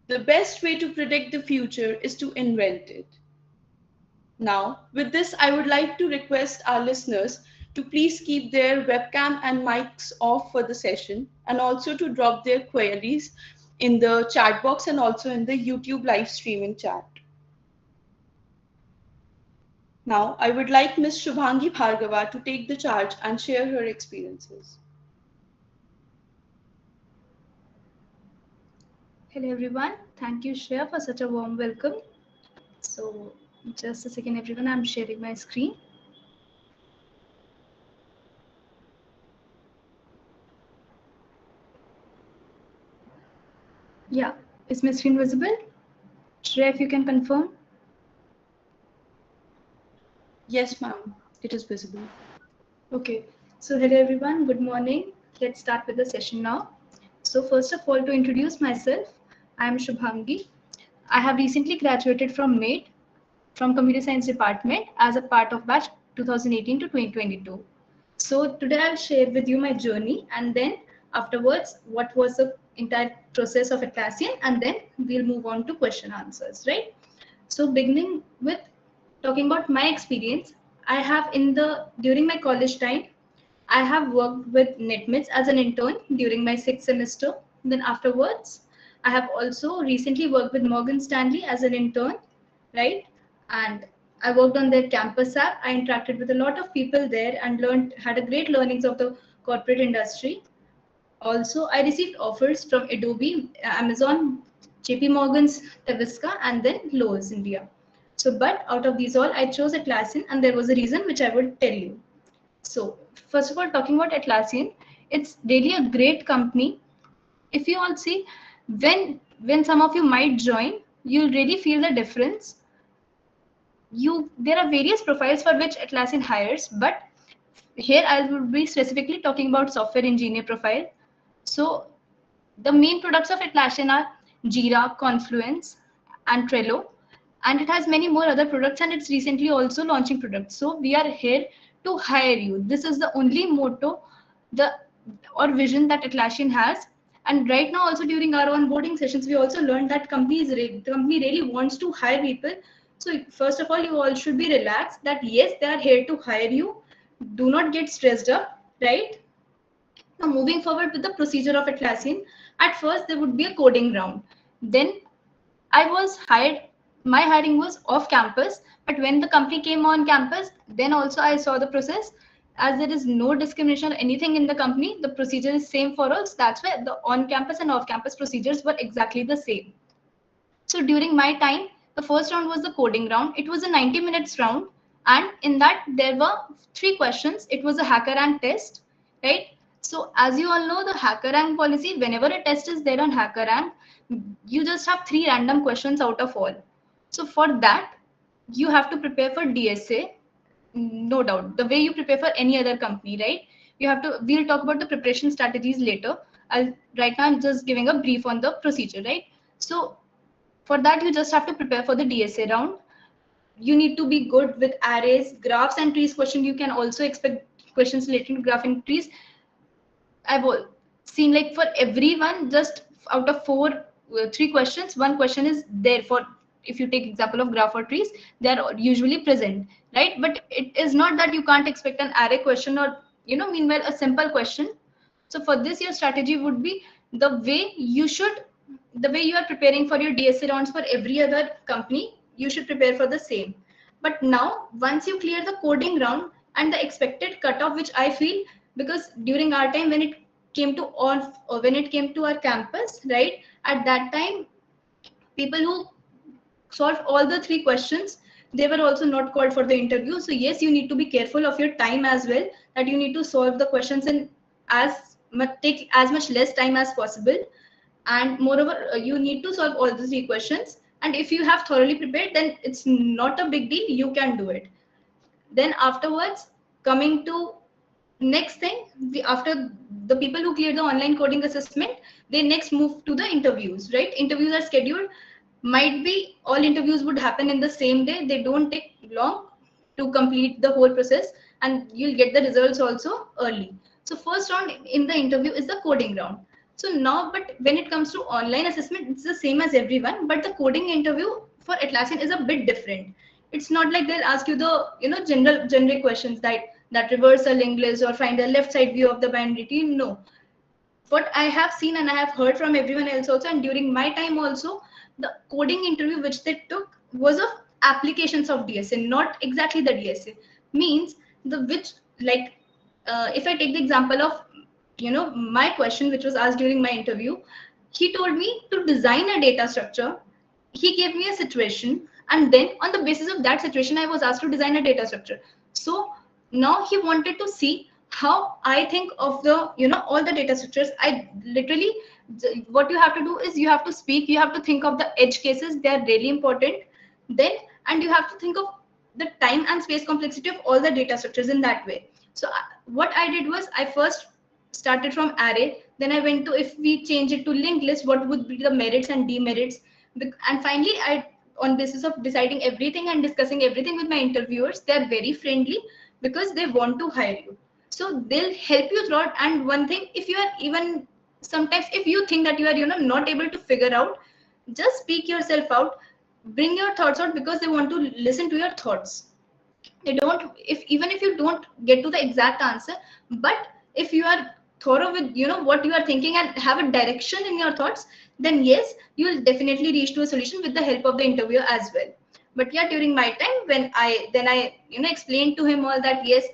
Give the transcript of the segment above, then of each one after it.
The best way to predict the future is to invent it. Now, with this, I would like to request our listeners to please keep their webcam and mics off for the session and also to drop their queries in the chat box and also in the YouTube live streaming chat. Now, I would like Ms. Shubhangi Bhargava to take the charge and share her experiences. Hello everyone, thank you Shreya for such a warm welcome. So just a second everyone, I'm sharing my screen. Yeah, is my screen visible? Shreya, if you can confirm. Yes, ma'am, it is visible. Okay, so hello everyone, good morning. Let's start with the session now. So first of all, to introduce myself, I am Shubhangi. I have recently graduated from MATE from Computer Science Department as a part of batch 2018 to 2022. So today I'll share with you my journey and then afterwards what was the entire process of Atlassian and then we'll move on to question answers, right? So beginning with talking about my experience, I have during my college time, I have worked with NetMits as an intern during my sixth semester. Then afterwards, I have also recently worked with Morgan Stanley as an intern, right? And I worked on their campus app. I interacted with a lot of people there and had a great learnings of the corporate industry. Also, I received offers from Adobe, Amazon, JP Morgan's Taviska, and then Lowe's India. So, but out of these all, I chose Atlassian, and there was a reason which I would tell you. So, first of all, talking about Atlassian, it's really a great company. If you all see, when some of you might join, you'll really feel the difference. There are various profiles for which Atlassian hires, but here I will be specifically talking about software engineer profile. So the main products of Atlassian are Jira, Confluence, and Trello, and it has many more other products, and it's recently also launching products. So we are here to hire you. This is the only motto, the or vision that Atlassian has. And right now, also during our onboarding sessions, we also learned that the company really wants to hire people. So first of all, you all should be relaxed that yes, they are here to hire you. Do not get stressed up, right? Now, moving forward with the procedure of Atlassian, at first there would be a coding round. Then I was hired, my hiring was off campus, but when the company came on campus, then also I saw the process. As there is no discrimination or anything in the company, the procedure is same for all. So that's why the on campus and off campus procedures were exactly the same. So during my time, the first round was the coding round. It was a 90 minutes round. And in that, there were 3 questions. It was a hacker rank test, right? So as you all know, the hacker rank policy, whenever a test is there on hacker rank, you just have 3 random questions out of all. So for that, you have to prepare for DSA, no doubt, the way you prepare for any other company, right? We'll talk about the preparation strategies later. Right now, I'm just giving a brief on the procedure, right? So for that, you just have to prepare for the DSA round. You need to be good with arrays, graphs, and trees question. You can also expect questions related to graph and trees. I've seen like for everyone, just out of 3 questions, 1 question is there for, if you take example of graph or trees, they are usually present, right? But it is not that you can't expect an array question or, meanwhile a simple question. So for this, your strategy would be the way you are preparing for your DSA rounds for every other company, you should prepare for the same. But now, once you clear the coding round and the expected cutoff, which I feel, because during our time when it came to our campus, right, at that time, people who solved all the 3 questions, they were also not called for the interview. So yes, you need to be careful of your time as well, that you need to solve the questions in as take as much less time as possible. And moreover, you need to solve all the 3 questions, and if you have thoroughly prepared, then it's not a big deal, you can do it. Then afterwards, coming to next thing, after the people who clear the online coding assessment, they next move to the interviews, right? Interviews are scheduled, might be all interviews would happen in the same day, they don't take long to complete the whole process, and you'll get the results also early. So first round in the interview is the coding round. So now, but when it comes to online assessment, it's the same as everyone, but the coding interview for Atlassian is a bit different. It's not like they'll ask you the general generic questions that reverse a linked list or find a left side view of the binary tree. No, what I have seen and I have heard from everyone else also, and during my time also, the coding interview which they took was of applications of DSA, not exactly the DSA. Means the which like if I take the example of my question which was asked during my interview, he told me to design a data structure. He gave me a situation, and then on the basis of that situation I was asked to design a data structure. So now he wanted to see how I think of the all the data structures. I literally, what you have to do is you have to speak, you have to think of the edge cases, they are really important. Then, and you have to think of the time and space complexity of all the data structures in that way. So what I did was I first started from array, then I went to, if we change it to linked list, what would be the merits and demerits. And finally I, on basis of deciding everything and discussing everything with my interviewers, they are very friendly because they want to hire you, so they'll help you throughout. And one thing, if you are even sometimes if you think that you are not able to figure out, just speak yourself out, bring your thoughts out, because they want to listen to your thoughts. They don't, if even if you don't get to the exact answer, but if you are thorough with what you are thinking and have a direction in your thoughts, then yes, you will definitely reach to a solution with the help of the interviewer as well. But yeah, during my time, when I explained to him all that, yes,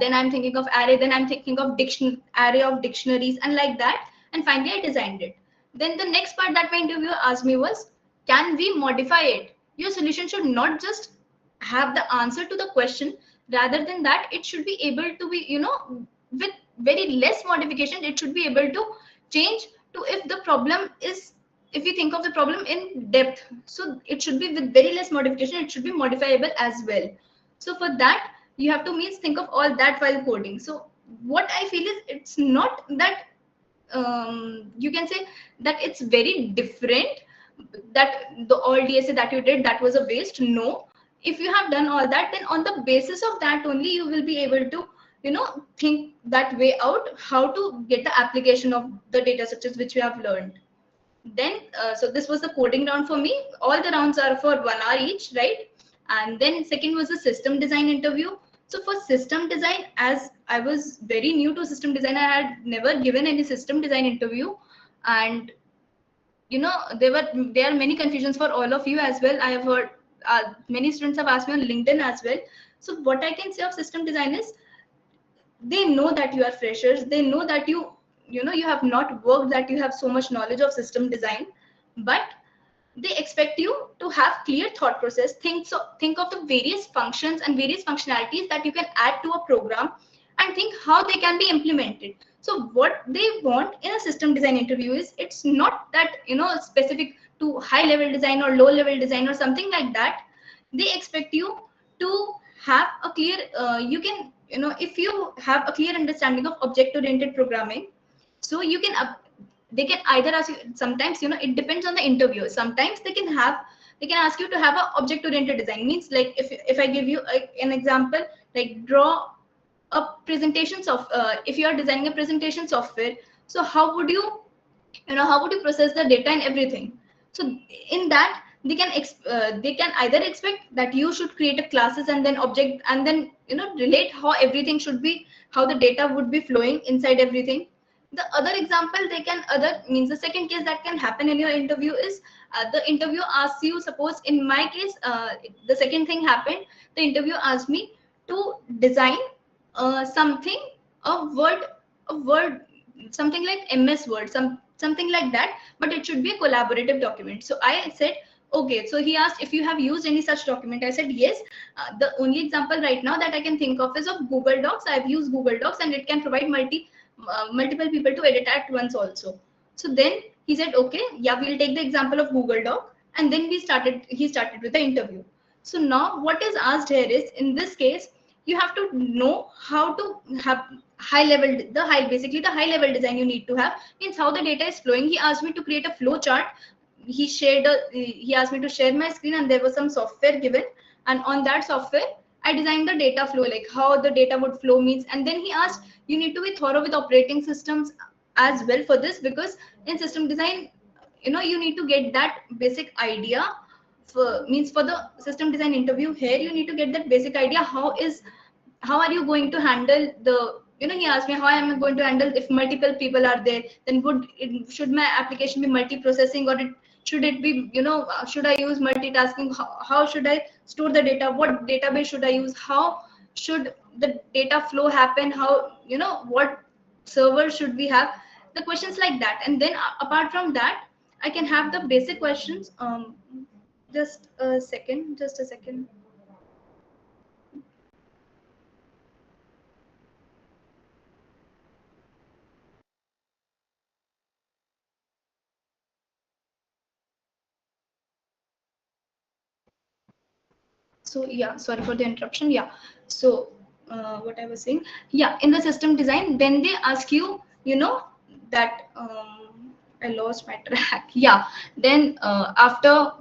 then I'm thinking of array, then I'm thinking of array of dictionaries, and like that, and finally I designed it. Then the next part that my interviewer asked me was, can we modify it? Your solution should not just have the answer to the question, rather than that it should be able to be with very less modification, it should be able to change to, if the problem is, if you think of the problem in depth, so it should be with very less modification, it should be modifiable as well. So for that, you have to means think of all that while coding. So what I feel is, it's not that you can say that it's very different, that the all DSA that you did, that was a waste. No, if you have done all that, then on the basis of that only you will be able to think that way out, how to get the application of the data structures which you have learned. Then so this was the coding round for me. All the rounds are for 1 hour each, right? And then second was the system design interview. So for system design, as I was very new to system design, I had never given any system design interview. And there are many confusions for all of you as well. I have heard many students have asked me on LinkedIn as well. So what I can say of system design is, they know that you are freshers, they know that you have not worked, that you have so much knowledge of system design, but they expect you to have clear thought process. Think of the various functions and various functionalities that you can add to a program, and think how they can be implemented. So what they want in a system design interview is, it's not that specific to high level design or low level design or something like that. They expect you to have a clear you can if you have a clear understanding of object oriented programming, so you can they can either ask you, sometimes it depends on the interview, sometimes they can ask you to have a object oriented design. Means like, if I give you an example, like draw a presentation of if you are designing a presentation software, so how would you how would you process the data and everything. So in that, they can either expect that you should create a classes and then object, and then relate how everything should be, how the data would be flowing inside everything. The other example they can, other means the second case that can happen in your interview is, the interview asks you, suppose in my case, the second thing happened, the interview asked me to design something, a word, something like MS Word, something like that, but it should be a collaborative document. So I said, okay. So he asked if you have used any such document. I said yes. The only example right now that I can think of is of Google Docs. I've used Google Docs, and it can provide multiple people to edit at once also. So then he said, okay, yeah, we'll take the example of Google Doc, and then he started with the interview. So now what is asked here is, in this case, you have to know how to have basically the high level design you need to have, means how the data is flowing. He asked me to create a flow chart. He asked me to share my screen, and there was some software given, and on that software I designed the data flow, like how the data would flow. Means, and then he asked, you need to be thorough with operating systems. as well for this, because in system design, you need to get that basic idea. For the system design interview here, you need to get that basic idea, how are you going to handle the, he asked me how am I going to handle if multiple people are there, then should my application be multi-processing, or should it be, should I use multitasking, how should I store the data, what database should I use, how should the data flow happen, how, what server should we have, the questions like that. And then apart from that, I can have the basic questions. Just a second. So yeah, sorry for the interruption. Yeah, so what I was saying, yeah, in the system design, then they ask you, that I lost my track. Yeah, then after,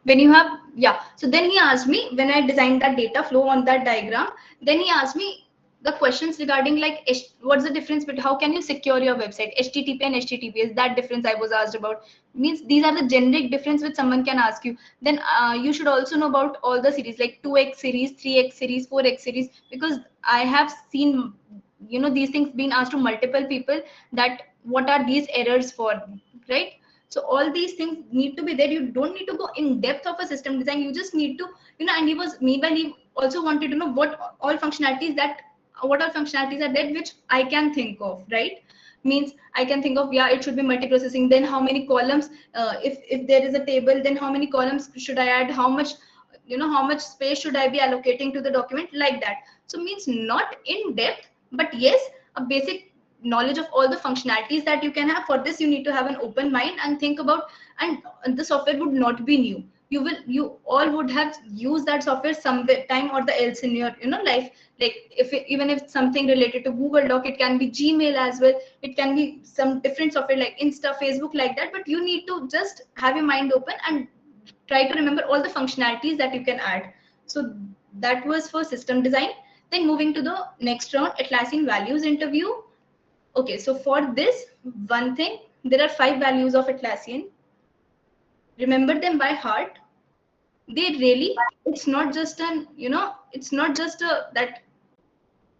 when you have, yeah, so then he asked me, when I designed that data flow on that diagram, then he asked me the questions regarding like what's the difference between, how can you secure your website, http and https, that difference I was asked about. Means these are the generic difference which someone can ask you. Then you should also know about all the series, like 2x series, 3x series, 4x series, because I have seen, these things being asked to multiple people, that what are these errors for, right? So all these things need to be there. You don't need to go in depth of a system design, you just need to, and he was, meanwhile he also wanted to know what all functionalities are there which I can think of, right? Means I can think of, yeah, it should be multi-processing, then how many columns, if there is a table, then how many columns should I add, how much, how much space should I be allocating to the document, like that. So means not in depth, but yes, a basic knowledge of all the functionalities that you can have. For this you need to have an open mind and think about, and the software would not be new, you all would have used that software some time or the else in your, life. Like even if something related to Google Doc, it can be Gmail as well, it can be some different software like Insta, Facebook, like that. But you need to just have your mind open and try to remember all the functionalities that you can add. So that was for system design. Then moving to the next round, Atlassian values interview. Okay, so for this, one thing, there are 5 values of Atlassian. Remember them by heart. They really, it's not just an, it's not just a that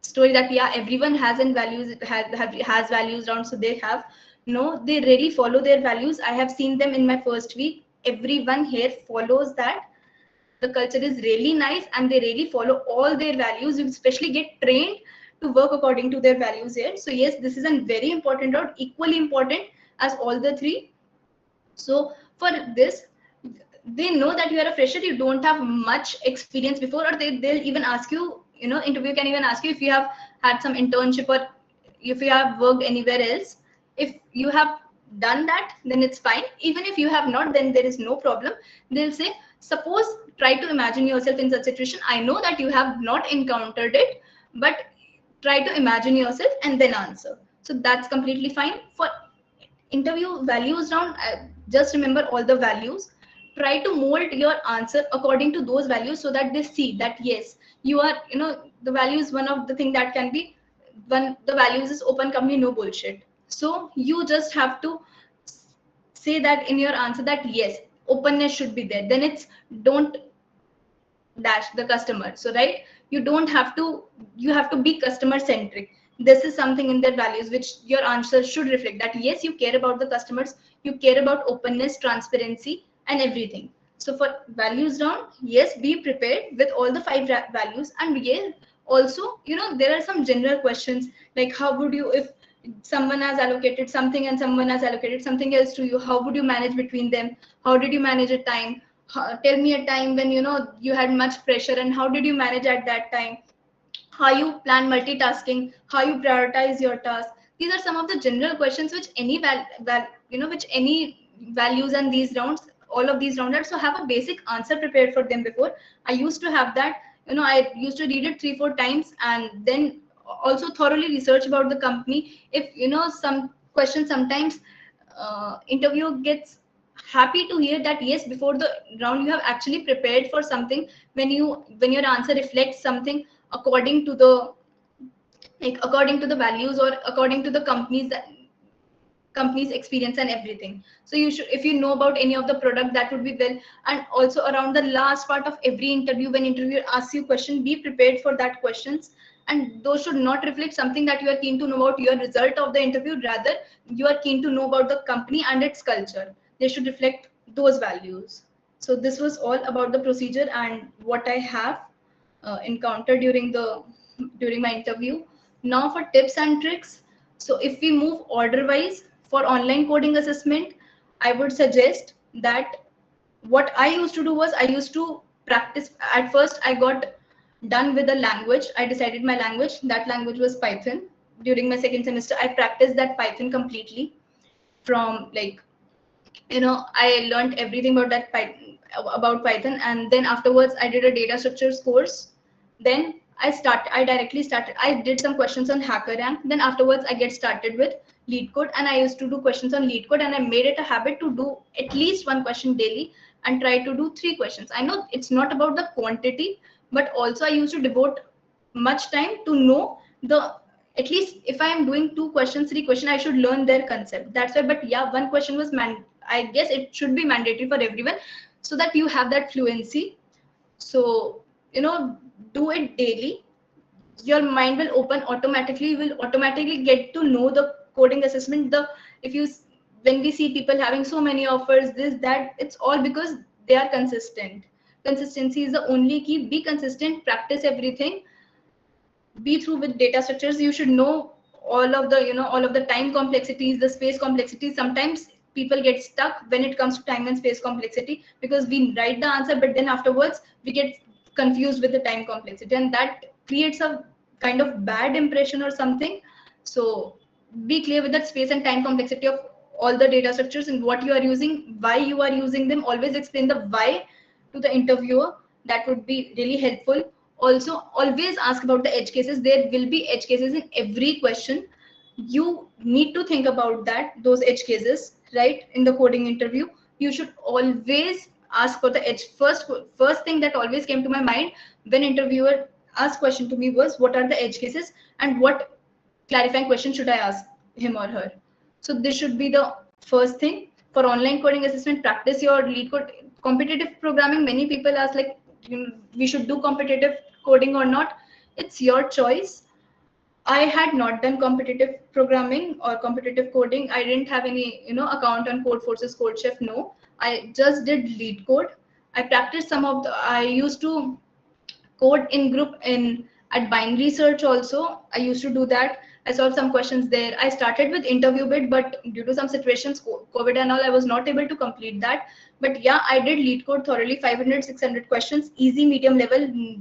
story that yeah, everyone has in values, has values around, so they have. No, they really follow their values. I have seen them in my first week. Everyone here follows that. The culture is really nice and they really follow all their values. You especially get trained to work according to their values here. So yes, this is a very important route, equally important as all the 3. So for this, they know that you are a fresher, you don't have much experience before, or they'll even ask you, interview can even ask you if you have had some internship, or if you have worked anywhere else. If you have done that, then it's fine. Even if you have not, then there is no problem. They'll say, suppose, try to imagine yourself in such situation. I know that you have not encountered it, but try to imagine yourself and then answer. So that's completely fine. For interview values round, just remember all the values. Try to mold your answer according to those values, so that they see that yes, you are, the values, one of the thing that can be, one the values is open company, no bullshit. So you just have to say that in your answer, that yes, openness should be there. Then it's, don't dash the customer. So right, you don't have to, you have to be customer centric. This is something in their values which your answer should reflect, that yes, you care about the customers, you care about openness, transparency, and everything. So for values round, yes, be prepared with all the 5 values. And yes, also, there are some general questions, like how would you, if someone has allocated something and someone has allocated something else to you, how would you manage between them, how did you manage a time, tell me a time when you had much pressure and how did you manage at that time, how you plan multitasking, how you prioritize your task. These are some of the general questions which any which any values and these rounds, all of these rounders, so have a basic answer prepared for them before. I used to have that, I used to read it 3-4 times and then also thoroughly research about the company. If some questions sometimes, interview gets happy to hear that yes, before the round you have actually prepared for something, when your answer reflects something according to the, like according to the values or according to the companies that, company's experience and everything. So you should, if you know about any of the product, that would be well. And also around the last part of every interview, when interviewer asks you question, be prepared for that questions. And those should not reflect something that you are keen to know about your result of the interview. Rather, you are keen to know about the company and its culture. They should reflect those values. So this was all about the procedure and what I have encountered during my interview. Now for tips and tricks. So if we move order wise for online coding assessment, I would suggest that what I used to do was I used to practice. At first, I got done with a language. I decided my language. That language was Python. During my second semester, I practiced that Python completely from like, I learned everything about Python, and then afterwards I did a data structures course. Then I directly started. I did some questions on HackerRank. Then afterwards I get started with lead code, and I used to do questions on lead code, and I made it a habit to do at least one question daily and try to do 3 questions. I know it's not about the quantity, but also I used to devote much time to know the, at least if I am doing 2 questions, 3 questions, I should learn their concept. That's why. But yeah, one question was I guess it should be mandatory for everyone, so that you have that fluency. So do it daily. Your mind will open automatically. You will automatically get to know the coding assessment. The if you When we see people having so many offers, this that, it's all because they are consistent. Consistency is the only key. Be consistent. Practice everything. Be through with data structures. You should know all of the time complexities, the space complexities. Sometimes people get stuck when it comes to time and space complexity, because we write the answer, but then afterwards we get confused with the time complexity, and that creates a kind of bad impression or something. So be clear with that space and time complexity of all the data structures and what you are using, why you are using them. Always explain the why to the interviewer. That would be really helpful. Also, always ask about the edge cases. There will be edge cases in every question. You need to think about those edge cases, right? In the coding interview, you should always ask for the edge. First thing that always came to my mind when interviewer asked question to me was, what are the edge cases and what clarifying question should I ask him or her? So this should be the first thing. For online coding assessment, practice your lead code. Competitive programming, many people ask like, we should do competitive coding or not. It's your choice. I had not done competitive programming or competitive coding. I didn't have any, account on Code Forces, Code Chef. No, I just did lead code. I practiced some of the. I used to code in group in at binary search also. I used to do that. I solved some questions there. I started with interview bit, but due to some situations, COVID and all, I was not able to complete that. But yeah, I did lead code thoroughly, 500, 600 questions, easy, medium level,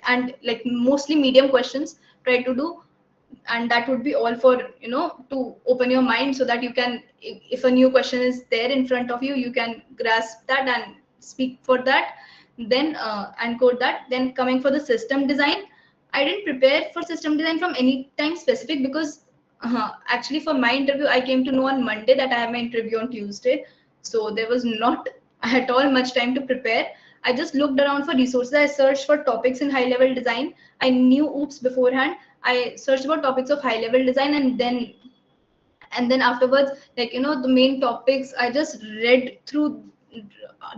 and like mostly medium questions try to do. And that would be all for, to open your mind, so that you can, if a new question is there in front of you, you can grasp that and speak for that. Then and code that. Then coming for the system design, I didn't prepare for system design from any time specific, because actually for my interview I came to know on Monday that I have my interview on Tuesday. So there was not at all much time to prepare. I just looked around for resources. I searched for topics in high level design. I knew OOPS beforehand. I searched about topics of high level design, and then afterwards, like, the main topics, I just read through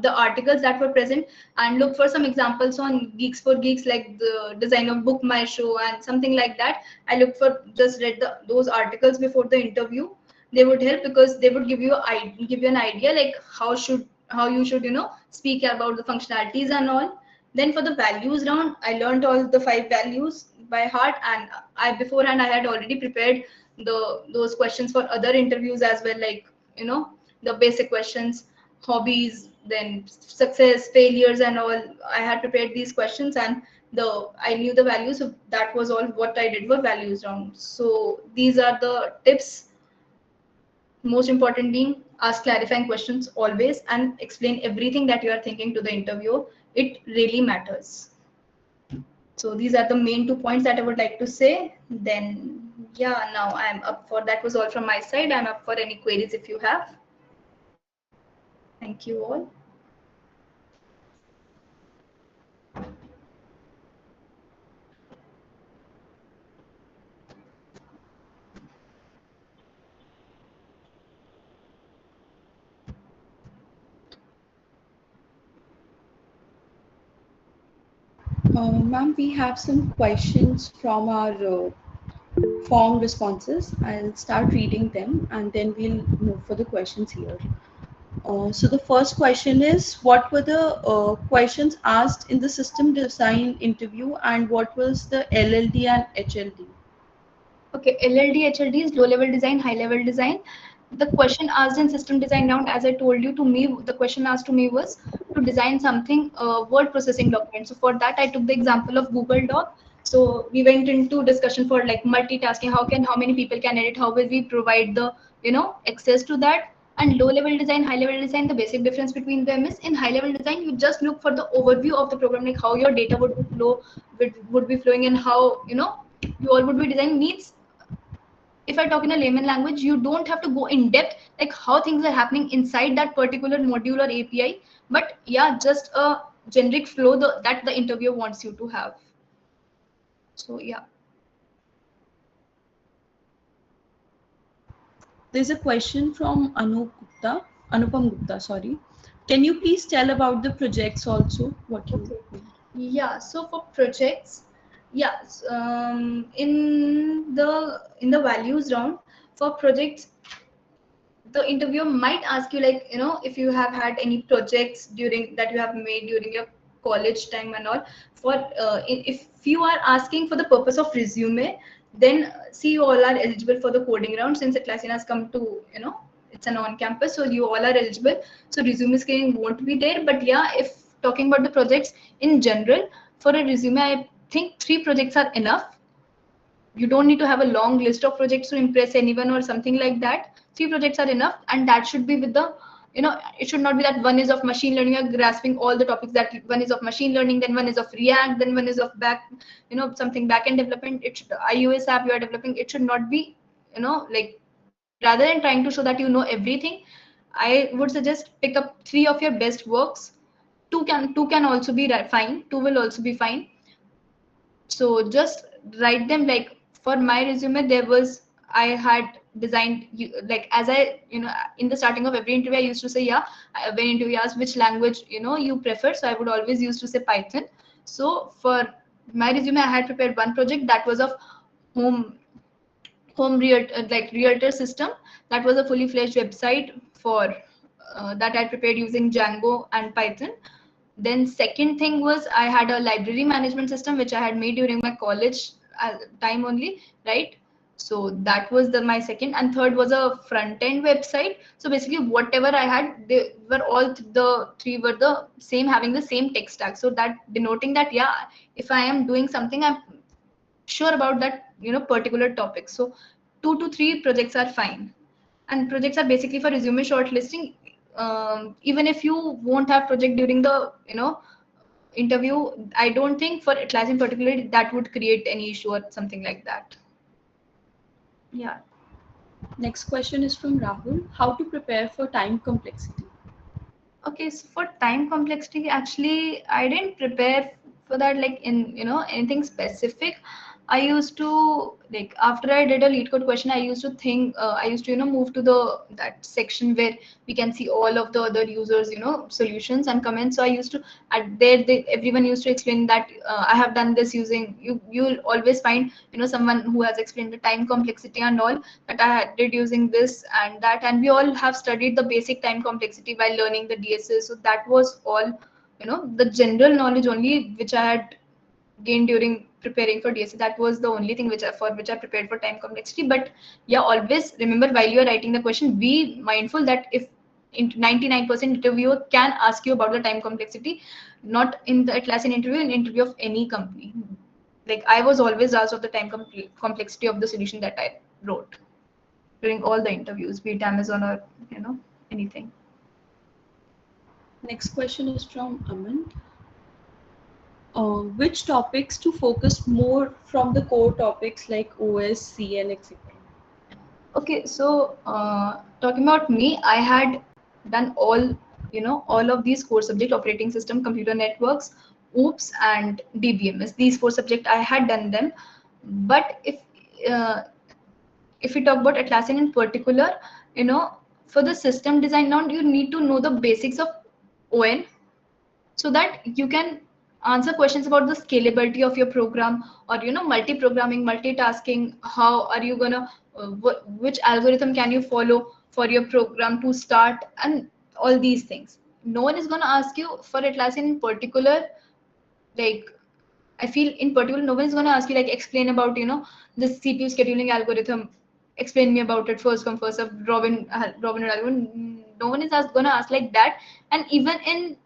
the articles that were present and look for some examples on Geeks for Geeks, like the design of Book My Show and something like that. I looked for, just read those articles before the interview. They would help, because they would give you an idea like how you should, speak about the functionalities and all. Then for the values round, I learned all the 5 values by heart, and I beforehand I had already prepared those questions for other interviews as well, like, the basic questions, hobbies, then success, failures, and all. I had prepared these questions, and I knew the values. So that was all what I did for values round. So these are the tips. Most important being, ask clarifying questions always and explain everything that you are thinking to the interviewer. It really matters. So these are the main 2 points that I would like to say. Then yeah, now I'm up for, that was all from my side. I'm up for any queries if you have. Thank you all. Ma'am, we have some questions from our form responses. I'll start reading them and then we'll move for the questions here. So the first question is, what were the questions asked in the system design interview and what was the LLD and HLD? Okay, LLD, HLD is low level design, high level design. The question asked in system design round, as I told you, to me, the question asked to me was to design something word processing document. So for that, I took the example of Google Doc. So we went into discussion for like multitasking. How many people can edit? How will we provide the access to that? And low level design, high level design, the basic difference between them is in high level design, you just look for the overview of the program, like how your data would be flowing and how you all would be designing needs. If I talk in a layman language, you don't have to go in depth like how things are happening inside that particular module or API, but yeah, just a generic flow that the interviewer wants you to have. So yeah. There's a question from Anupam Gupta, sorry. Can you please tell about the projects also? What you Okay. Yeah. So for projects, yes, in the values round for projects, the interviewer might ask you like if you have had any projects during that you have made during your college time and all. For if you are asking for the purpose of resume, then see, you all are eligible for the coding round since Atlassian has come to it's an on campus, so you all are eligible. So resume screening won't be there, but yeah, if talking about the projects in general, for a resume, I think 3 projects are enough. You don't need to have a long list of projects to impress anyone or something like that. 3 projects are enough, and that should be with the it should not be that one is of machine learning, you're grasping all the topics, that one is of machine learning, then one is of React, then one is of something backend development. It should iOS app you are developing. It should not be like, rather than trying to show that you know everything, I would suggest pick up 3 of your best works. Two can also be fine. Two will also be fine. So just write them. Like for my resume, there was, I had designed like, as I in the starting of every interview I used to say, yeah, when interview asks which language you prefer, so I would always used to say Python. So for my resume, I had prepared one project that was of home like realtor system. That was a fully fledged website for that I prepared using Django and Python. Then second thing was, I had a library management system which I had made during my college time only, right? So that was my second. And third was a front end website. So basically whatever I had, they were all the three were the same, having the same tech stack. So that denoting that, yeah, if I am doing something, I'm sure about that particular topic. So 2 to 3 projects are fine, and projects are basically for resume shortlisting. Even if you won't have project during the interview, I don't think for Atlassian particularly that would create any issue or something like that. Yeah. Next question is from Rahul. How to prepare for time complexity? Okay, so for time complexity, actually, I didn't prepare for that like in anything specific. I used to, like, after I did a lead code question, I used to think I used to move to the that section where we can see all of the other users solutions and comments. So I used to, at there everyone used to explain that I have done this using, you'll always find someone who has explained the time complexity and all, that I did using this and that, and we all have studied the basic time complexity while learning the DSS. So that was all the general knowledge only which I had gained during preparing for DSA. That was the only thing for which I prepared for time complexity. But yeah, always remember, while you are writing the question, be mindful that if 99% interviewer can ask you about the time complexity, not in the Atlassian interview, in interview of any company. Like I was always asked of the time complexity of the solution that I wrote during all the interviews, be it Amazon or anything. Next question is from Aman. Which topics to focus more from the core topics like OS, CL, etc.? Okay, so talking about me, I had done all of these core subject: operating system, computer networks, OOPS, and DBMS. These 4 subjects I had done them. But uh, if we talk about Atlassian in particular, for the system design now, you need to know the basics of ON, so that you can answer questions about the scalability of your program, or multi-programming, multitasking. How are you gonna which algorithm can you follow for your program to start, and all these things. No one is gonna ask you for Atlassian in particular. Like, I feel in particular, no one is gonna ask you like explain about the CPU scheduling algorithm. Explain me about it, first come first of Robin Hood algorithm. No one is gonna ask like that. And even in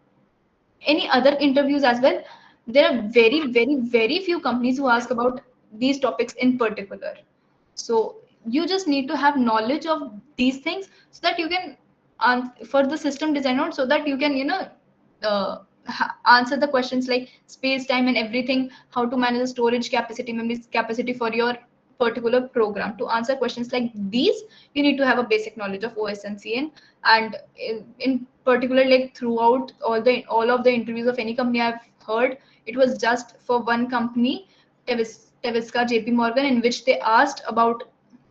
any other interviews as well, there are very, very, very few companies who ask about these topics in particular. So you just need to have knowledge of these things so that you can for the system designer, so that you can answer the questions like space, time, and everything, how to manage the storage capacity, memory capacity for your particular program. To answer questions like these, you need to have a basic knowledge of OS and CN. And in particular, like throughout all of the interviews of any company I've heard, it was just for one company, Tevisca JP Morgan, in which they asked about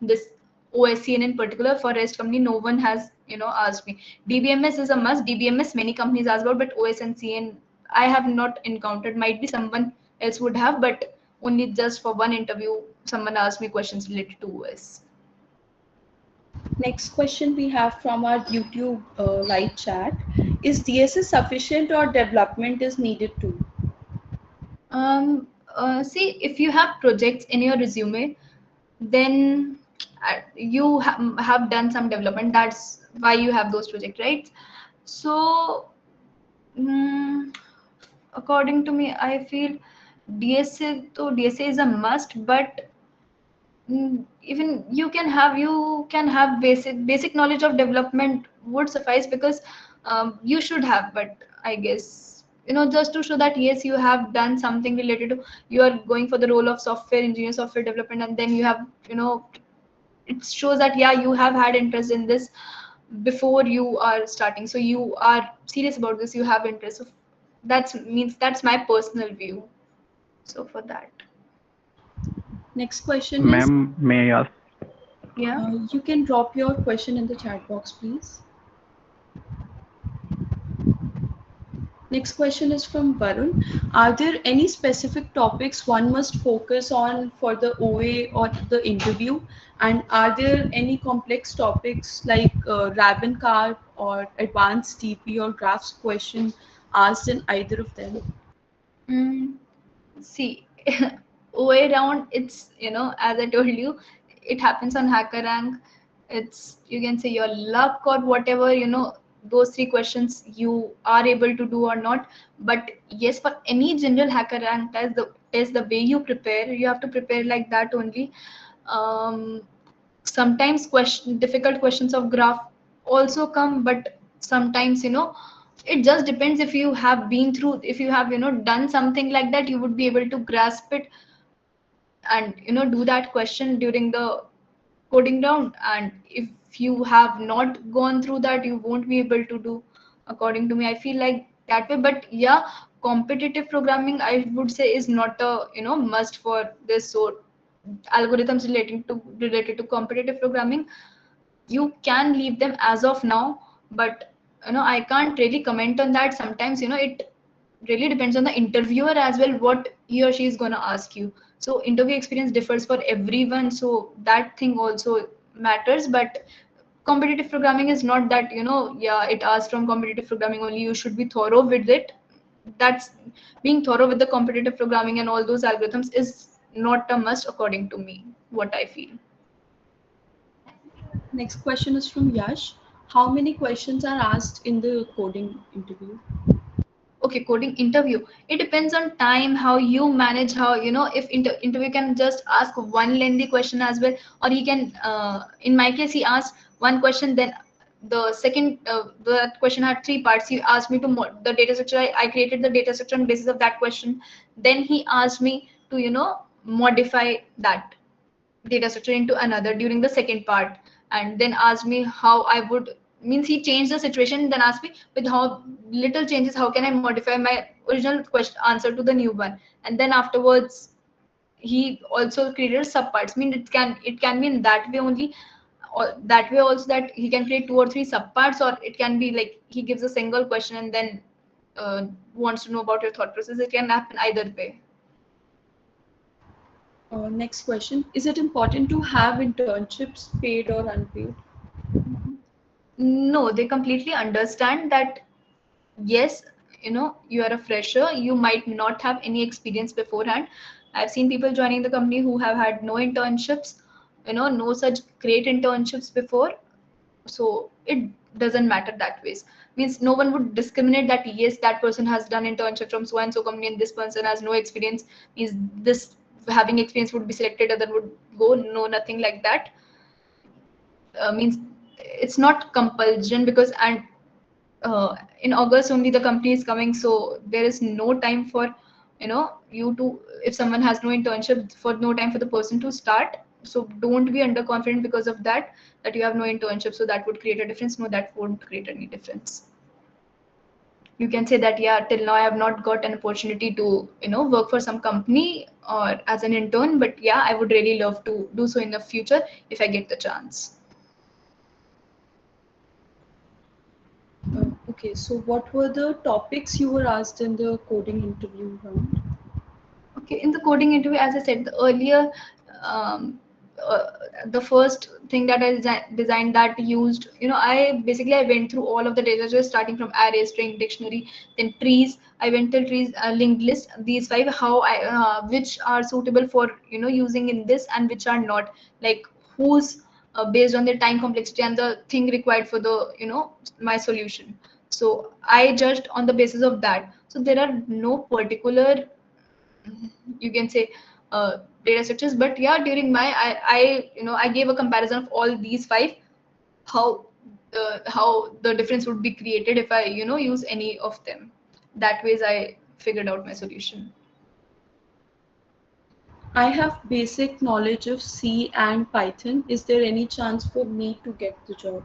this OSCN in particular. For rest company, no one has asked me. DBMS is a must. DBMS many companies ask about, but OS and CN I have not encountered. Might be someone else would have, but only just for one interview someone asked me questions related to OS. Next question we have from our YouTube live chat. Is DSS sufficient or development is needed too? See, if you have projects in your resume, then you have done some development. That's why you have those projects, right? So, mm, according to me, I feel DSA is a must, but even you can have basic knowledge of development would suffice, because you should have. But I guess just to show that yes, you have done something related to, you are going for the role of software engineer, software development, and then you have it shows that yeah, you have had interest in this before you are starting, so you are serious about this, you have interest. So that's my personal view. So for that. Next question is, Ma'am, may I ask? Yeah. you can drop your question in the chat box, please. Next question is from Varun. Are there any specific topics one must focus on for the OA or the interview? And are there any complex topics like Rabin Carp or advanced TP or graphs question asked in either of them? Mm, See, way round, it's as I told you, it happens on hacker rank. It's, you can say, your luck or whatever, those three questions you are able to do or not. But yes, for any general hacker rank test, the way you prepare, you have to prepare like that only. um, Sometimes difficult questions of graph also come, but sometimes it just depends. If you have been through, if you have done something like that, you would be able to grasp it and do that question during the coding round. And if you have not gone through that, you won't be able to do, according to me. I feel like that way. But yeah, competitive programming, I would say, is not a must for this. So algorithms related to competitive programming, you can leave them as of now. But I can't really comment on that. Sometimes it really depends on the interviewer as well, what he or she is going to ask you. So interview experience differs for everyone, so that thing also matters. But competitive programming is not that yeah, it asks from competitive programming only, you should be thorough with it. That's being thorough with the competitive programming and all those algorithms is not a must, according to me, what I feel. Next question is from Yash. How many questions are asked in the coding interview? Okay, coding interview, it depends on time, how you manage, how if interview can just ask one lengthy question as well, or he can in my case, he asked one question, then the second that question had three parts. He asked me to the data structure, I created the data structure on the basis of that question. Then he asked me to modify that data structure into another during the second part, and then asked me how I would, means he changed the situation, then asked me with how little changes how can I modify my original question answer to the new one. And then afterwards he also created subparts. Mean it can be in that way only, or that way also, that he can create two or three subparts, or it can be like he gives a single question and then wants to know about your thought process. It can happen either way. Next question. Is it important to have internships, paid or unpaid? No, they completely understand that yes, you are a fresher, you might not have any experience beforehand. I've seen people joining the company who have had no internships, no such great internships before. So it doesn't matter that ways. Means no one would discriminate that yes, that person has done internship from so and so company and this person has no experience, means this having experience would be selected, other would go. No, nothing like that. Means it's not compulsion, because and in August only the company is coming, so there is no time for you to, if someone has no internship, for no time for the person to start. So don't be underconfident because of that, that you have no internship, so that would create a difference. No, that won't create any difference. You can say that yeah, till now I have not got an opportunity to work for some company or as an intern, but yeah, I would really love to do so in the future if I get the chance. Okay, so what were the topics you were asked in the coding interview round? Okay, in the coding interview, as I said the earlier, um, uh, the first thing that I designed that used, I went through all of the data, just starting from array, string, dictionary, then trees. I went till trees, linked list, these five, how which are suitable for using in this and which are not, like who's based on the time complexity and the thing required for the my solution. So I judged on the basis of that. So there are no particular, you can say, data structures, but yeah, during my I gave a comparison of all these five, how how the difference would be created if I use any of them. That ways I figured out my solution. I have basic knowledge of C and Python. Is there any chance for me to get the job?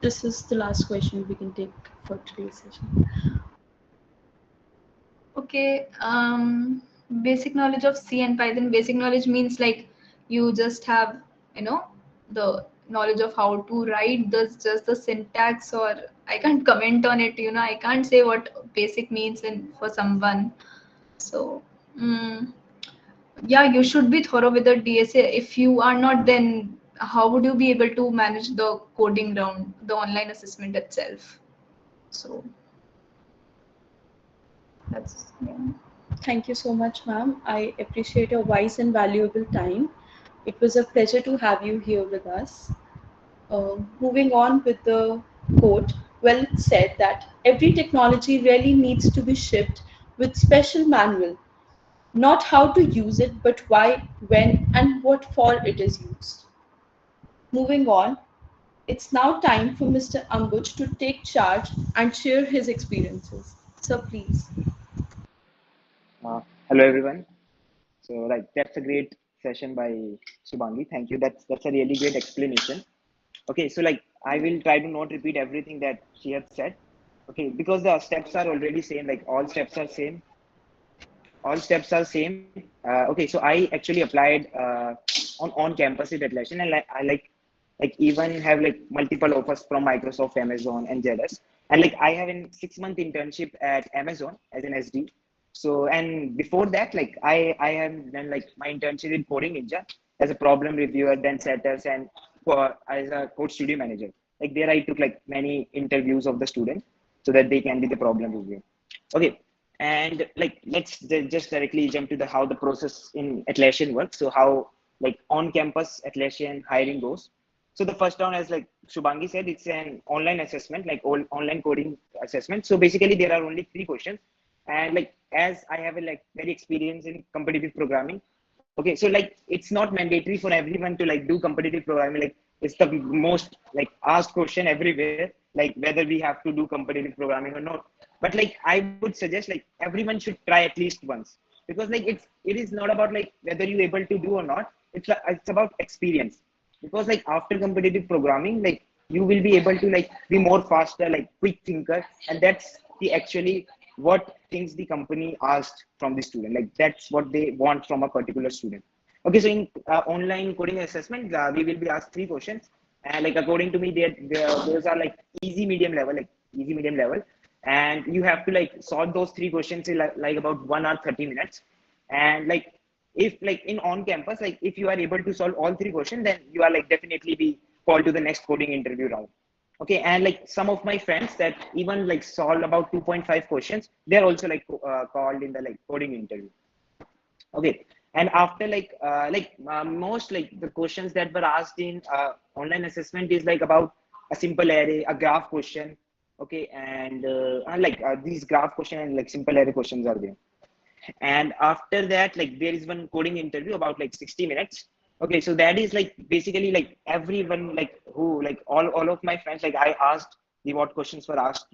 This is the last question we can take for today's session. Okay, basic knowledge of C and Python. Basic knowledge means like you just have, the knowledge of how to write this, just the syntax, or I can't comment on it, I can't say what basic means in for someone. So, mm, yeah, you should be thorough with the DSA. If you are not, then how would you be able to manage the coding round, the online assessment itself? So that's yeah. Thank you so much, ma'am. I appreciate your wise and valuable time. It was a pleasure to have you here with us. Moving on with the quote, well, it's said that every technology really needs to be shipped with special manual, not how to use it, but why, when, and what for it is used. Moving on, it's now time for Mr. Ambuj to take charge and share his experiences. Sir, please. Hello everyone. So like that's a great session by Subhangi. Thank you. That's a really great explanation. Okay, so like I will try to not repeat everything that she had said. Okay, because the steps are already same. Like all steps are same. All steps are same. Okay, so I actually applied on campus at Atlassian, and like I like even have like multiple offers from Microsoft, Amazon, and ZS. And like I have a 6 month internship at Amazon as an SD. So and before that, like I have done like my internship in Coding Ninja as a problem reviewer, then setters, and as a code studio manager. Like there, I took like many interviews of the students so that they can be the problem reviewer. Okay, and like let's just directly jump to the how the process in Atlassian works. So how like on campus Atlassian hiring goes. So the first round, as like Shubhangi said, it's an online assessment, like all online coding assessment. So basically there are only 3 questions, and like as I have a like very experience in competitive programming. Okay, so like it's not mandatory for everyone to like do competitive programming. Like it's the most like asked question everywhere, like whether we have to do competitive programming or not. But like I would suggest like everyone should try at least once, because like it is not about like whether you're able to do or not. It's about experience, because like after competitive programming, like you will be able to like be more faster, like quick thinker, and that's the actually what things the company asked from the student. Like that's what they want from a particular student. Okay, so in online coding assessment, we will be asked 3 questions, and like according to me, those are like easy medium level, and you have to like solve those three questions in like about 1 hour 30 minutes. And like if like in on campus, like if you are able to solve all three questions, then you are like definitely be called to the next coding interview round. Okay, and like some of my friends that even like solve about 2.5 questions, they're also like called in the like coding interview. Okay, and after most like the questions that were asked in online assessment is like about a simple array, a graph question. Okay, and these graph question and like simple array questions are there. And after that, like there is one coding interview about like 60 minutes. Okay, so that is like basically like everyone like who like all of my friends, like I asked the what questions were asked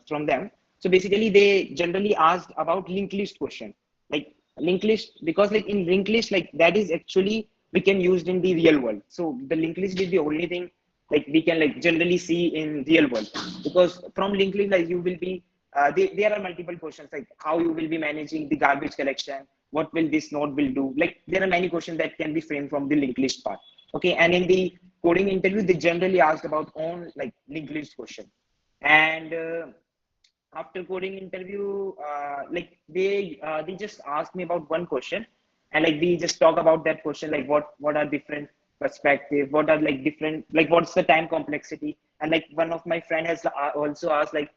from them. So basically they generally asked about linked list question, like linked list, because like in linked list, like that is actually we can use in the real world. So the linked list is the only thing like we can like generally see in real world, because from linked list like you will be there are multiple questions like how you will be managing the garbage collection, what will this node will do, like there are many questions that can be framed from the linked list part. Okay, and in the coding interview they generally asked about on like linked list question. And after coding interview, they just asked me about one question, and like we just talk about that question, like what are different perspective, what are like different, like what's the time complexity. And like one of my friend has also asked like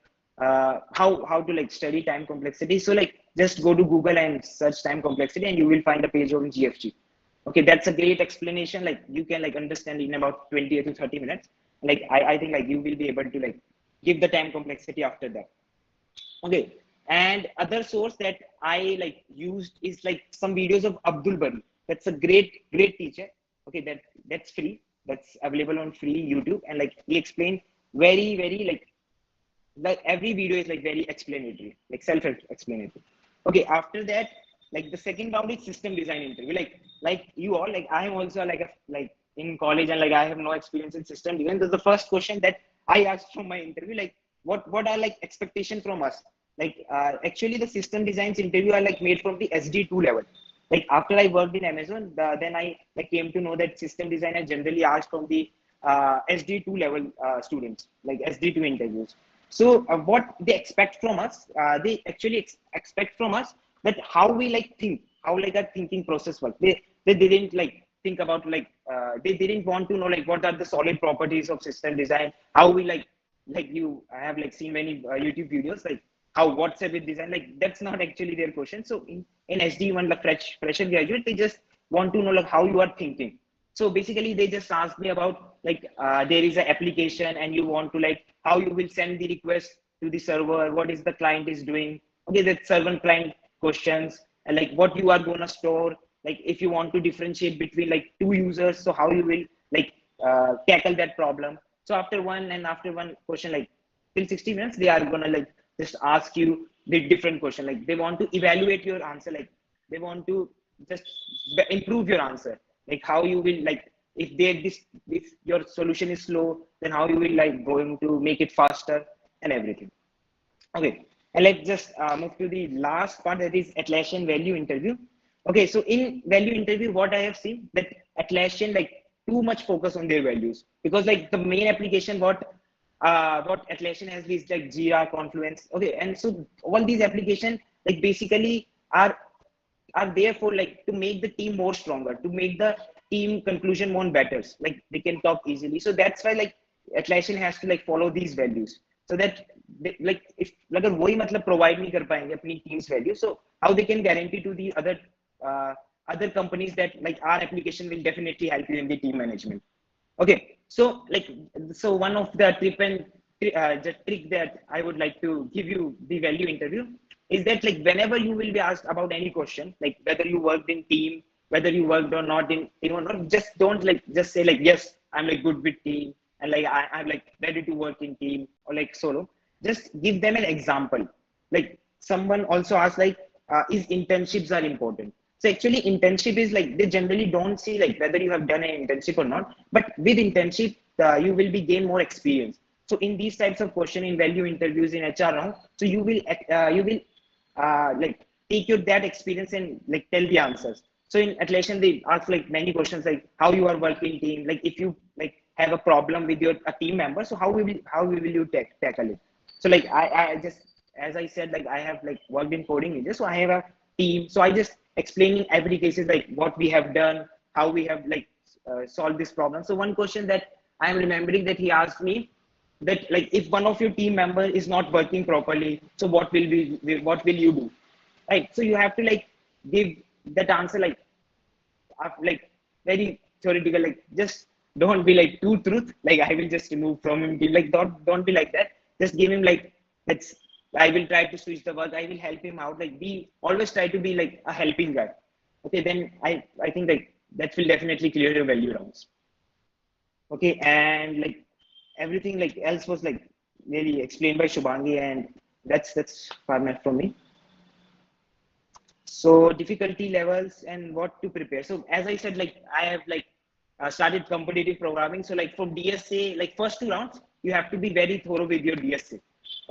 how to like study time complexity. So like just go to Google and search time complexity and you will find a page on GFG. Okay, that's a great explanation, like you can like understand in about 20 to 30 minutes. Like I think like you will be able to like give the time complexity after that. Okay, and other source that I like used is like some videos of Abdul Bari. That's a great teacher. Okay, that's free. That's available on free YouTube, and like he explained very like every video is like very explanatory, like self-explanatory. Okay, after that, like the second round is system design interview. Like you all, like I am also like like in college, and like I have no experience in system design. That's the first question that I asked from my interview, like what are like expectation from us. Like actually the system designs interview are like made from the SD2 level. Like after I worked in Amazon, then I like came to know that system design are generally asked from the SD2 level students, like SD2 interviews. So what they expect from us, they actually expect from us that how we like think, how like our thinking process works. They didn't like think about like they didn't want to know like what are the solid properties of system design, how we like you I have like seen many YouTube videos like how WhatsApp is designed. Like that's not actually their question. So in SD1 like fresher graduate, they just want to know like how you are thinking. So basically they just asked me about like there is an application and you want to like how you will send the request to the server, what is the client is doing. Okay, that server client questions, and like what you are going to store, like if you want to differentiate between like two users, so how you will like tackle that problem. So after one question, like till 60 minutes, they are going to like just ask you the different question, like they want to evaluate your answer, like they want to just improve your answer, like how you will like if your solution is slow, then how you will like going to make it faster and everything. Okay, and let's just move to the last part, that is Atlassian value interview. Okay, so in value interview, what I have seen that Atlassian like too much focus on their values, because like the main application what Atlassian has is like Jira, Confluence. Okay, and so all these applications like basically are there for like to make the team more stronger, to make the team conclusion more better, like they can talk easily. So that's why like Atlassian has to like follow these values, so that they, like if like वही मतलब provide नहीं कर पाएंगे अपनी team's value, so how they can guarantee to the uh, other companies that like our application will definitely help you in the team management. Okay, so like so one of the the trick that I would like to give you the value interview is that like whenever you will be asked about any question, like whether you worked in team, whether you worked or not in team or not, just don't like just say like yes, I'm like good with team, and like I'm like ready to work in team or like solo. Just give them an example. Like someone also asked like is internships are important. So actually internship is like they generally don't see like whether you have done an internship or not, but with internship you will be gain more experience. So in these types of question in value interviews in HR round, so you will like take your that experience and like tell the answers. So in Atlassian, they ask like many questions like how you are working team, like if you like have a problem with your a team member, so how will you tackle it. So like I just as I said, like I have like worked in coding ages, so I have a team. So I just explaining every cases like what we have done, how we have like solved this problem. So one question that I am remembering that he asked me that like if one of your team member is not working properly, so what will you do? Right. So you have to like give that answer like very theoretical, like just don't be like too truth like I will just remove from him, like don't be like that, just give him like let's I will try to switch the work, I will help him out, like be always try to be like a helping guy. Okay, then I think like that will definitely clear your value rounds. Okay, and like everything like else was like really explained by Shubhangi, and that's format from me. So difficulty levels and what to prepare. So as I said, like I have like started competitive programming. So like for DSA, like first 2 rounds you have to be very thorough with your DSA.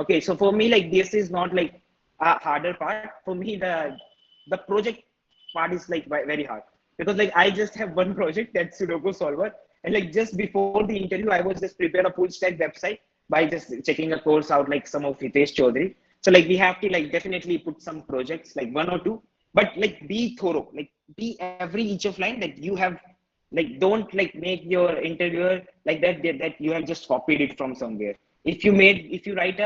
Okay, so for me like DSA is not like a harder part. For me the project part is like very hard, because like I just have one project, that's Sudoku solver, and like just before the interview I was just prepare a full stack website by just checking a course out like some of Hitesh Chaudhary. So like we have to like definitely put some projects like one or two, but like be thorough, like be every each of line that you have, like don't like make your interviewer like that you have just copied it from somewhere. If you write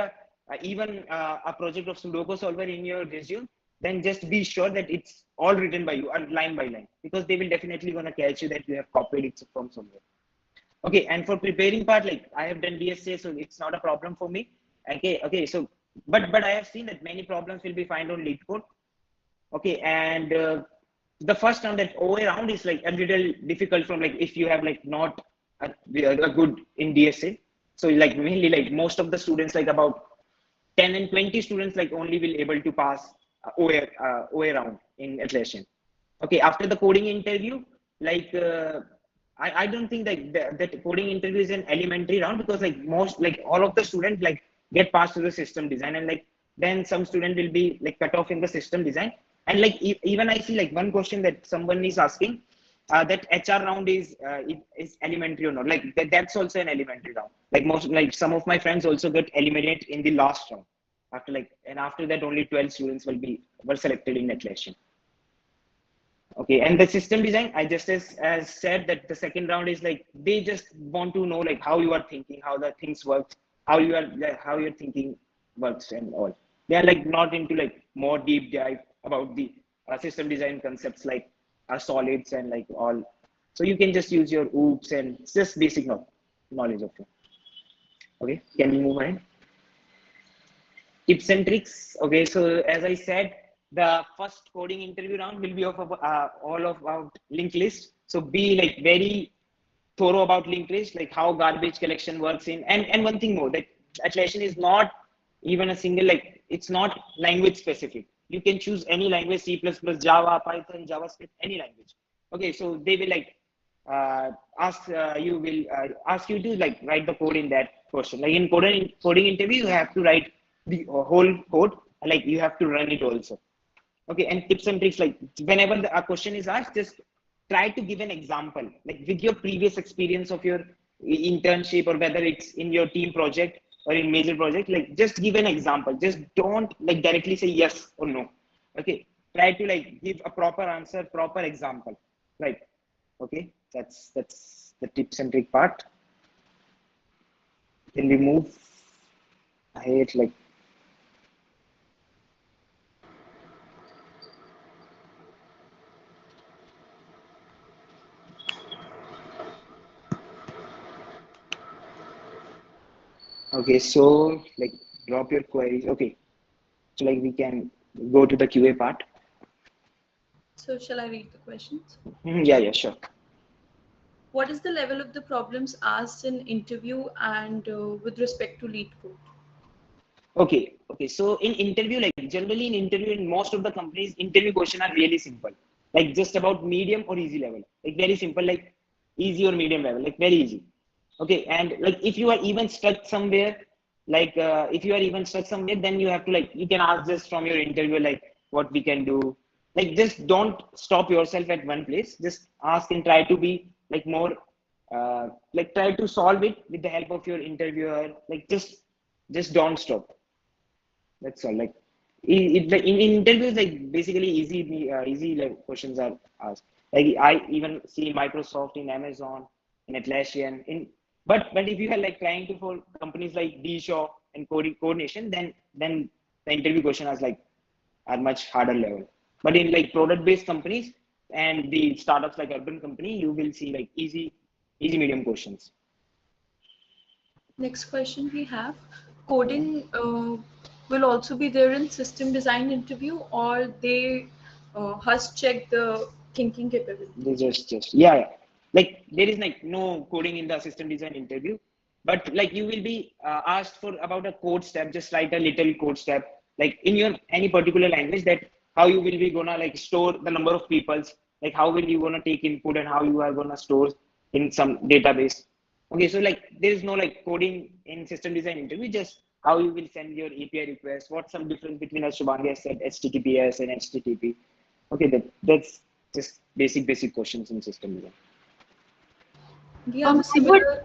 even a project of Sudoku solver in your resume, then just be sure that it's all written by you line by line, because they will definitely gonna catch you that you have copied it from somewhere. Okay, and for preparing part, like I have done DSA, so it's not a problem for me. Okay, so but I have seen that many problems will be found on lead code. Okay, and the first round, that OA round, is like a little difficult from like if you have like not a good in DSA. So like mainly like most of the students, like about 10 and 20 students, like only will able to pass OA round in Atlassian. Okay, after the coding interview, like I don't think that coding interview is an elementary round, because like most like all of the students like get passed to the system design, and like then some student will be like cut off in the system design. And like even I see like one question that someone is asking, that HR round is elementary or not, like that's also an elementary round. Like most, like some of my friends also get eliminated in the last round, after like, and after that only 12 students were selected in Atlassian. Okay, and the system design, I just as said that the second round is like they just want to know like how you are thinking, how the things work, how your thinking works and all. They are like not into like more deep dive about the system design concepts like solids and like all. So you can just use your OOPS and just basic knowledge of it. Okay, can we move ahead? Tips and tricks. Okay, so as I said, the first coding interview round will be of all of about linked list. So be like very thorough about linked list, like how garbage collection works in, and one thing more, that Atlassian is not even a single, like it's not language specific. You can choose any language, C++, Java, Python, JavaScript, any language. Okay, so they will like ask you to like write the code in that question. Like in coding interview, you have to write the whole code, like you have to run it also. Okay, and tips and tricks, like whenever a question is asked, just try to give an example, like with your previous experience of your internship, or whether it's in your team project or in major project, like just give an example. Just don't like directly say yes or no. Okay, try to like give a proper answer, proper example. Right. Okay, that's the tips and trick part. Then we move ahead, like okay, so like drop your queries. Okay, so like we can go to the QA part. So shall I read the questions? Yeah, sure. What is the level of the problems asked in interview and with respect to lead code? Okay. So in interview, like generally in interview, in most of the companies, interview question are really simple, like just about medium or easy level, like very simple, like easy or medium level, like very easy. Okay, and like if you are even stuck somewhere, like if you are even stuck somewhere, then you have to like you can ask just from your interviewer like what we can do. Like just don't stop yourself at one place. Just ask and try to be like more like try to solve it with the help of your interviewer. Like just don't stop. That's all. Like like in interviews, like basically easy like questions are asked. Like I even see Microsoft, in Amazon, in Atlassian, in but if you are like trying to for companies like D-Shaw and coordination, then the interview question is like at much harder level. But in like product based companies and the startups like urban company, you will see like easy medium questions. Next question we have, coding will also be there in system design interview, or they has check the thinking capability? They just yeah. Like there is like no coding in the system design interview, but like you will be asked for about a code step. Just write a little code step, like in your any particular language, that how you will be gonna like store the number of peoples, like how will you gonna take input and how you are gonna store in some database. Okay, so like there is no like coding in system design interview, just how you will send your API request, what's some difference between, as Shubhangi has said, HTTPS and HTTP. Okay, that's just basic questions in system design. We have a I would similar.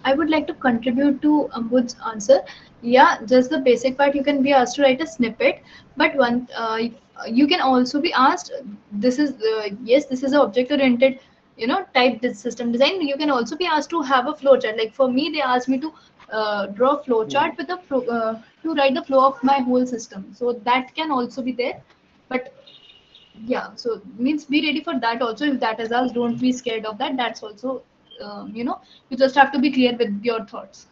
I would like to contribute to Ambud's answer. Yeah, just the basic part. You can be asked to write a snippet, but one you can also be asked. This is yes, this is a object-oriented, type this system design. You can also be asked to have a flow chart. Like for me, they asked me to draw a flow Hmm. chart with to write the flow of my whole system. So that can also be there, but yeah, so means be ready for that also. If that is asked, don't be scared of that. That's also you just have to be clear with your thoughts.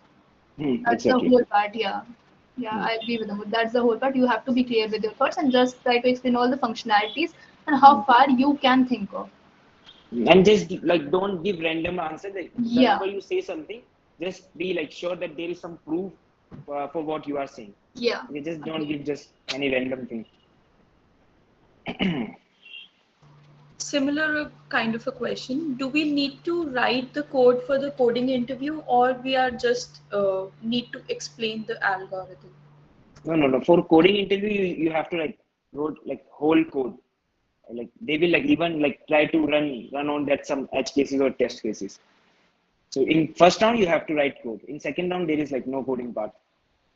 That's the Exactly. whole part. Yeah, yeah, Hmm. I agree with them. That's the whole part. You have to be clear with your thoughts and just try to explain all the functionalities and how Hmm. far you can think of. And just like don't give random answer. Like Yeah, whenever you say something, just be like sure that there is some proof for what you are saying. yeah, You just don't agree. give just any random thing. Similar kind of a question. Do we need to write the code for the coding interview, or we are just need to explain the algorithm? No. For coding interview, you have to like wrote like whole code. Like they will like even like try to run on that some edge cases or test cases. So in first round you have to write code. In second round there is like no coding part.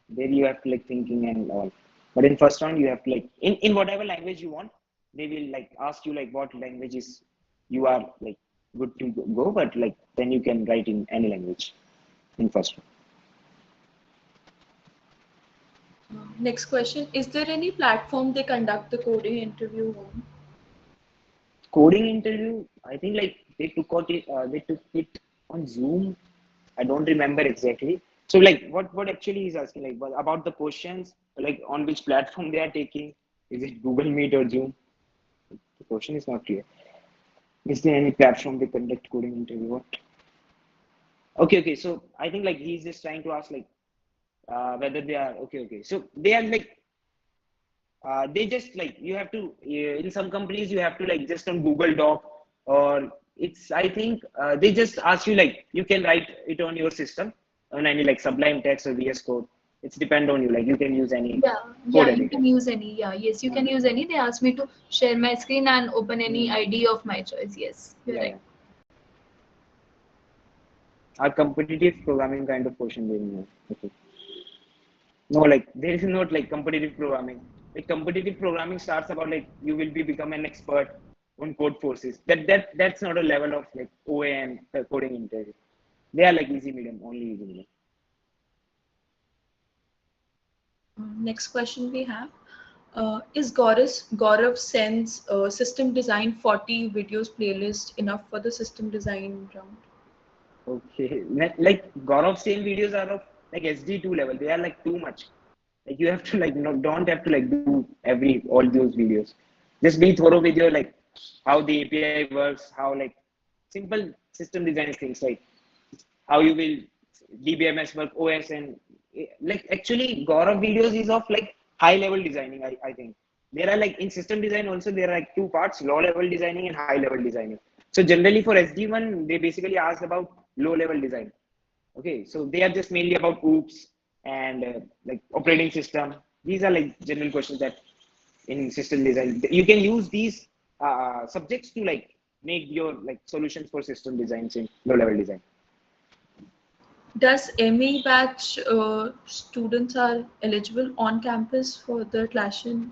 There you have to like thinking and all. But in first round you have to like in whatever language you want, they will like ask you like what languages you are like good to go, but like then you can write in any language in first round. Next question, is there any platform they conduct the coding interview on? Coding interview, I think like they took it on Zoom. I don't remember exactly. So like what actually is asking like about the questions, like on which platform they are taking. Is it Google Meet or Zoom? The question is not clear. Is there any platform they conduct coding interview? What? Okay. So I think like he's just trying to ask like whether they are okay. So they are like they just like you have to in some companies you have to like just on Google Doc, or it's I think they just ask you like you can write it on your system on any like Sublime Text or VS Code. It's depend on you, like you can use any yeah, code yeah. You editor. can use any. Yeah, yes, you Uh, can use any. They asked me to share my screen and open any hmm, ID of my choice. Yes, you're yeah, right. yeah. A competitive programming kind of question they know. Okay. No, like there is not like competitive programming. Like competitive programming starts about like you will be become an expert on code forces. That's not a level of like OA and coding interview. They are like easy medium, only easy medium. Next question we have. Is Gaurav Sen's system design 40 videos playlist enough for the system design round? Okay. Like Gaurav same videos are of like SD2 level. They are like too much. Like you have to like no don't have to like do every all those videos. Just be thorough with your like how the API works, how like simple system design things like how you will DBMS work, OS, and like actually Gaurav videos is of like high level designing. I think there are like in system design also there are like two parts: low level designing and high level designing. So generally for SD1 they basically ask about low level design. Okay, so they are just mainly about OOPS and like operating system. These are like general questions that in system design you can use these subjects to like make your like solutions for system designs in low level design. Does ME batch students are eligible on campus for the Atlassian?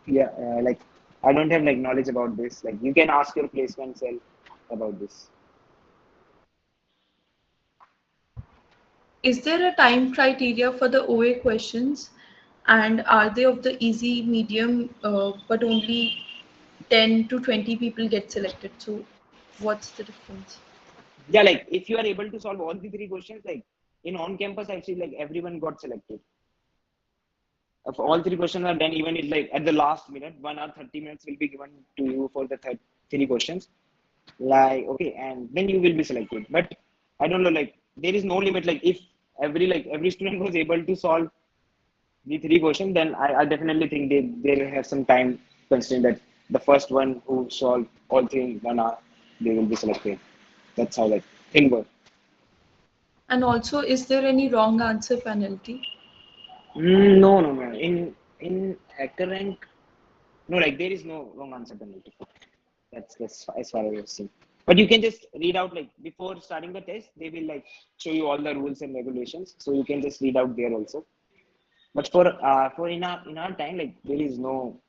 Yeah, like I don't have like knowledge about this. Like you can ask your placement cell about this. Is there a time criteria for the OA questions? And are they of the easy, medium, but only 10 to 20 people get selected? So, what's the difference? Yeah, like if you are able to solve all the three questions, like in on campus, I feel like everyone got selected. If all three questions are done, even if like at the last minute, 1 hour 30 minutes will be given to you for the three questions. Like okay, and then you will be selected. But I don't know, like there is no limit. Like if every student was able to solve the three questions, then I definitely think they will have some time constraint that the first one who solve all three in 1 hour, they will be selected. That's how that thing works. And also, is there any wrong answer penalty? No, no, no. In hacker rank, no, like there is no wrong answer penalty. That's as far as I've seen. But you can just read out like before starting the test, they will like show you all the rules and regulations, so you can just read out there also. But for in our time, like there is no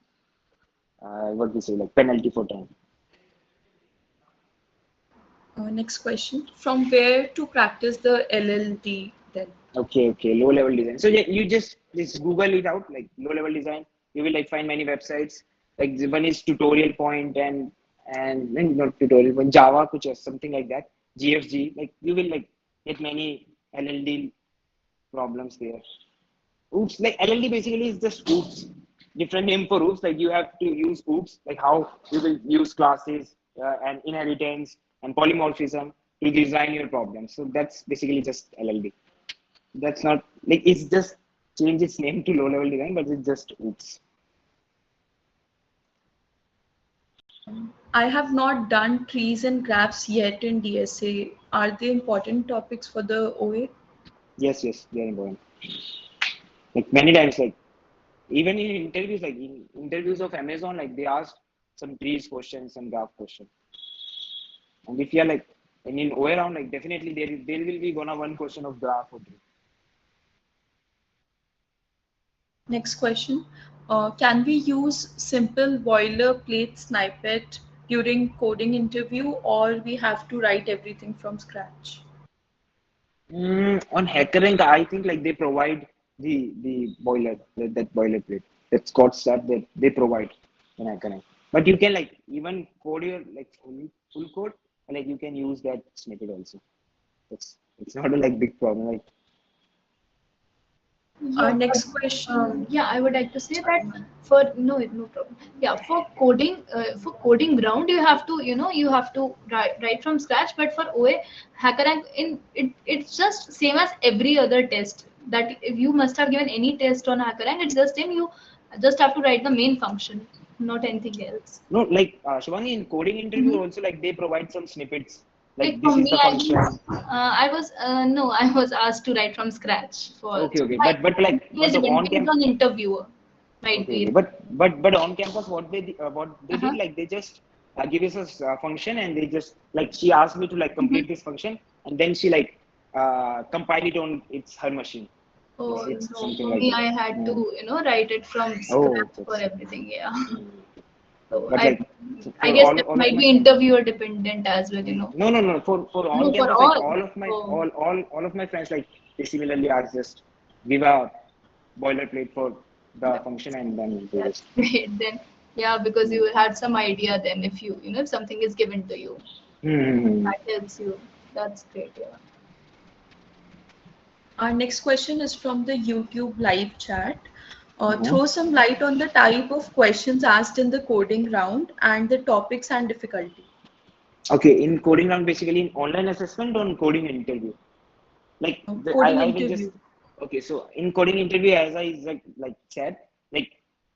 what we say like penalty for time. Next question. From where to practice the LLD then? Okay, low level design. So yeah, you just Google it out like low level design. You will like find many websites. Like the one is tutorial point and not tutorial point Java, kuch or something like that. GFG. Like you will like get many LLD problems there. Oops, like LLD basically is just oops. Different name for oops. Like you have to use oops, like how you will use classes and inheritance and polymorphism to design your problem. So that's basically just LLD. That's not like it's just change its name to low level design, but it's just oops. I have not done trees and graphs yet in DSA. Are they important topics for the OA? Yes, they're important. Like many times, like even in interviews, like in interviews of Amazon, like they asked some trees questions, some graph questions. And if you're like in OA round, like definitely there will be gonna one question of graph or tree. Next question. Can we use simple boilerplate snippet during coding interview or we have to write everything from scratch? On HackerRank, I think like they provide the boiler that boilerplate that Scott said that they provide in HackerRank. But you can like even code your like full code, and like you can use that snippet also. It's not a like big problem. Like Yeah, Next question. yeah, I would like to say that for no problem. Yeah, for coding ground, you have to you have to write from scratch. But for OA hacker rank, it's just same as every other test. That if you must have given any test on hacker rank, it's just same. You just have to write the main function, not anything else. no, like Shivani in coding interview Mhm. also like they provide some snippets. Like Like for this is me, the function. I was no, I was asked to write from scratch for. Okay. Yes, But the on depends camp. on interviewer. Might Okay. be. But on campus, what they did Uh-huh. like they just give us a function and they just like she asked me to like complete Mhm. this function and then she like compile it on its her machine. Oh It's no, something for like me, that. I had to Mm. write it from Oh, scratch for that's everything. Yeah. mm. So But like I for guess that all of might my be interviewer dependent as well. no for on No, for campus like all. all of my Oh, all of my friends like they similarly are just give a boilerplate for the function and then they that's just great then. Yeah, because mm. you had some idea then if if something is given to you, Hmm. that helps you. That's great. Yeah. Our next question is from the YouTube live chat. Uh-huh. Throw some light on the type of questions asked in the coding round and the topics and difficulty. Okay, in coding round, basically in online assessment on coding interview. Like Coding I will just interview. okay. So in coding interview, as I like said, like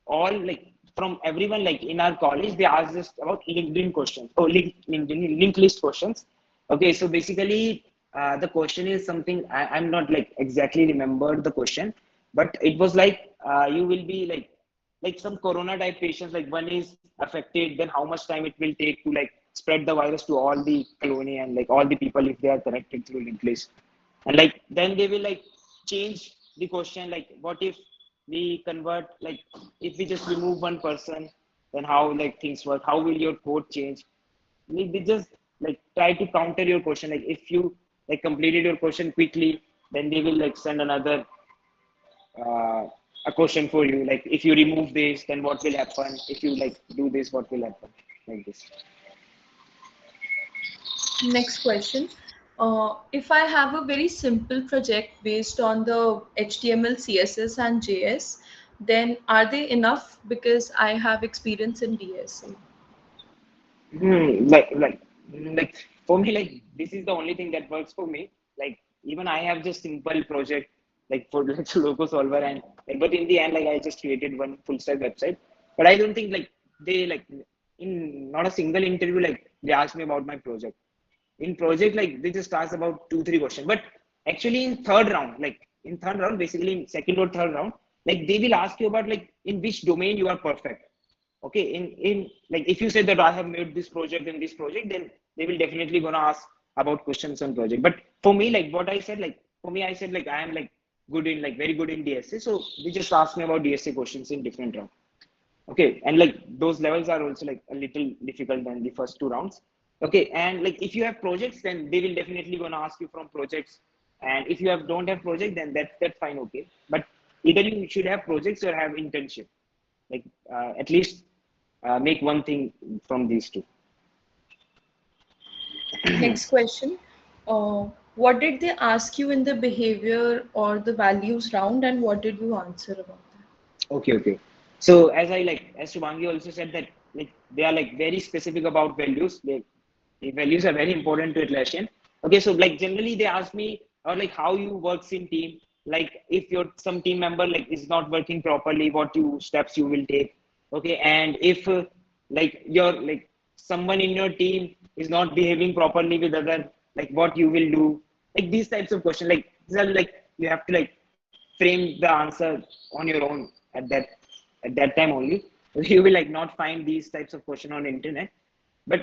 all like from everyone like in our college, they asked us about LinkedIn questions. Oh, LinkedIn link list questions. Okay, so basically, the question is something I'm not like exactly remember the question, but it was like you will be like some corona type patients. Like one is affected, then how much time it will take to like spread the virus to all the colony and like all the people if they are connected through linked list. And like then they will like change the question, like what if we convert, like if we just remove one person, then how like things work, how will your code change? Like they just like try to counter your question. Like if you like completed your question quickly, then they will like send another uh, a question for you, like if you remove this then what will happen, if you like do this what will happen, like this. Next question. If I have a very simple project based on the HTML, CSS, and JS, then are they enough because I have experience in DSA? Like for me, like this is the only thing that works for me. Like even I have just simple project like for like logo solver, and like but in the end like I just created one full stack website. But I don't think like they like in not a single interview like they asked me about my project. In project like they just ask about 2 3 questions, but actually in third round, like in third round, basically in second or third round, like they will ask you about like in which domain you are perfect. Okay, in like if you say that I have made this project in this project, then they will definitely gonna ask about questions on project. But for me, like what I said, like for me I said like I am like good in like very good in DSA, so they just ask me about DSA questions in different round. Okay, and like those levels are also like a little difficult than the first 2 rounds. Okay, and like if you have projects, then they will definitely gonna ask you from projects, and if you have don't have project, then that's fine. Okay, but either you should have projects or have internship, like at least make one thing from these two. Next question. What did they ask you in the behavior or the values round, and what did you answer about Okay. So as I like, as Shubhangi also said that like they are like very specific about values. The values are very important to Atlassian. Okay, so like generally they ask me or like how you works in team. Like if your some team member like is not working properly, what you steps you will take. Okay, and if like your like someone in your team is not behaving properly with other, like what you will do. Like these types of questions, like these are like you have to like frame the answer on your own at that time only. You will like not find these types of question on internet, but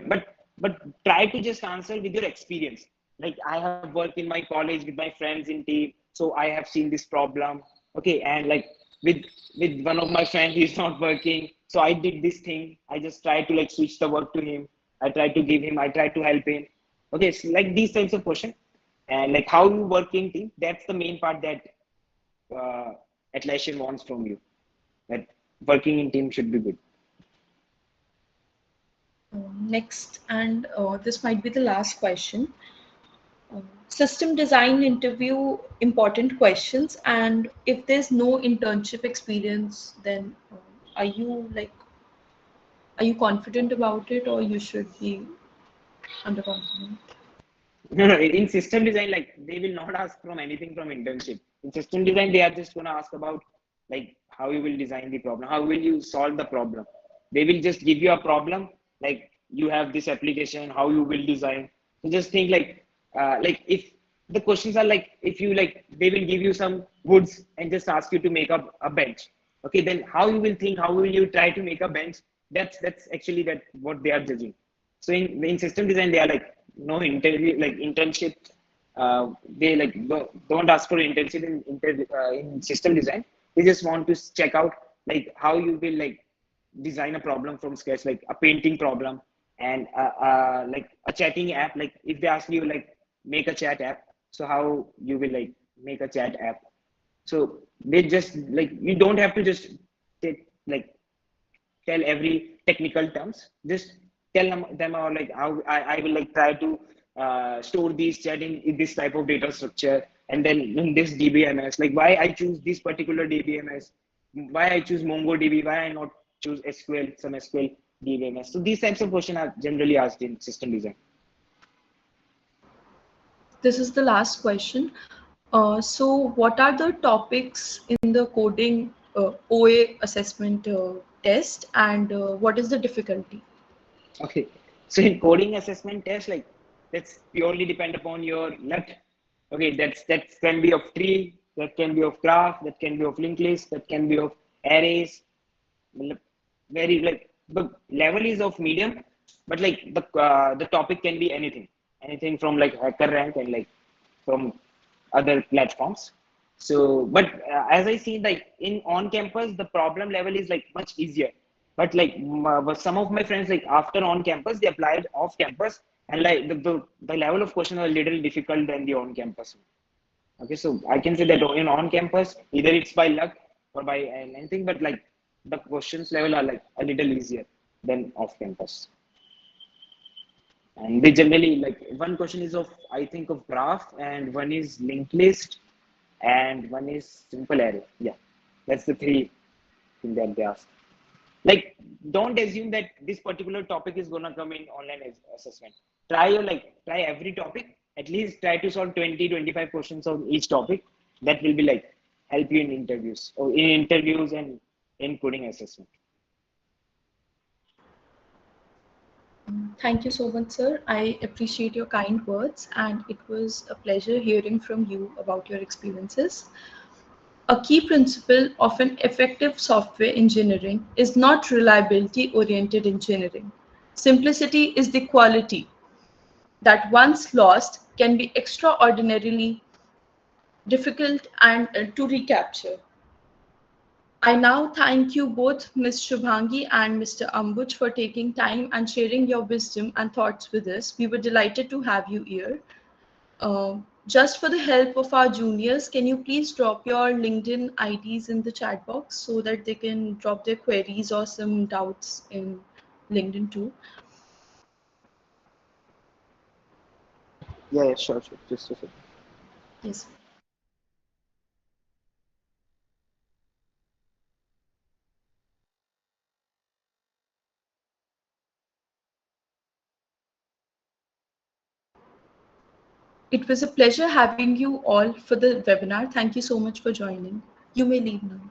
try to just answer with your experience. Like I have worked in my college with my friends in team, so I have seen this problem. Okay, and like with with one of my friends he's not working, so I did this thing. I just try to like switch the work to him. I try to give him, I try to help him. Okay, so like these types of question, and like how you work in team, that's the main part that Atlassian wants from you. That working in team should be good. Next, and this might be the last question. System design interview important questions, and if there's no internship experience, then are you like are you confident about it, or you should be underconfident? No. In system design, like they will not ask from anything from internship. In system design, they are just gonna ask about like how you will design the problem, how will you solve the problem. They will just give you a problem, like you have this application, how you will design. So just think like if the questions are like if you like they will give you some woods and just ask you to make up a bench. Okay, then how you will think, how will you try to make a bench? That's actually that what they are judging. So in system design, they are like no interview like internship. They like don't ask for internship in system design. They just want to check out like how you will like design a problem from scratch, like a painting problem, and like a chatting app. Like if they ask you like make a chat app, so how you will like make a chat app. So they just like you don't have to just take like tell every technical terms. Just tell them or like how I will like try to store these chat in this type of data structure, and then in this DBMS, like why I choose this particular DBMS, why I choose MongoDB, why I not choose SQL, some SQL DBMS. So these types of questions are generally asked in system design. This is the last question. So, what are the topics in the coding OA assessment test, and what is the difficulty? Okay, so in coding assessment test, like that's purely depend upon your luck. Okay, that can be of tree, that can be of graph, that can be of linked list, that can be of arrays. Very like the level is of medium, but like the topic can be anything from like hacker rank and like from other platforms. So, but as I see, like in on campus, the problem level is like much easier. But like some of my friends, like after on campus, they applied off campus, and like the level of question are a little difficult than the on campus. Okay, so I can say that in on campus, either it's by luck or by anything, but like the questions level are like a little easier than off campus. And they generally like one question is of I think of graph, and one is linked list, and one is simple array. Yeah, that's the three things that they ask. Like, don't assume that this particular topic is gonna come in online assessment. Try every topic. At least try to solve 20-25 questions on each topic. That will be like help you in interviews and in coding assessment. Thank you so much, sir. I appreciate your kind words, and it was a pleasure hearing from you about your experiences. A key principle of an effective software engineering is not reliability oriented engineering. Simplicity is the quality that once lost can be extraordinarily difficult and to recapture. I now thank you both, Ms. Shubhangi and Mr. Ambuj, for taking time and sharing your wisdom and thoughts with us. We were delighted to have you here. Just for the help of our juniors, can you please drop your LinkedIn IDs in the chat box so that they can drop their queries or some doubts in LinkedIn too? Yeah, sure. Just a second. Yes. It was a pleasure having you all for the webinar. Thank you so much for joining. You may leave now.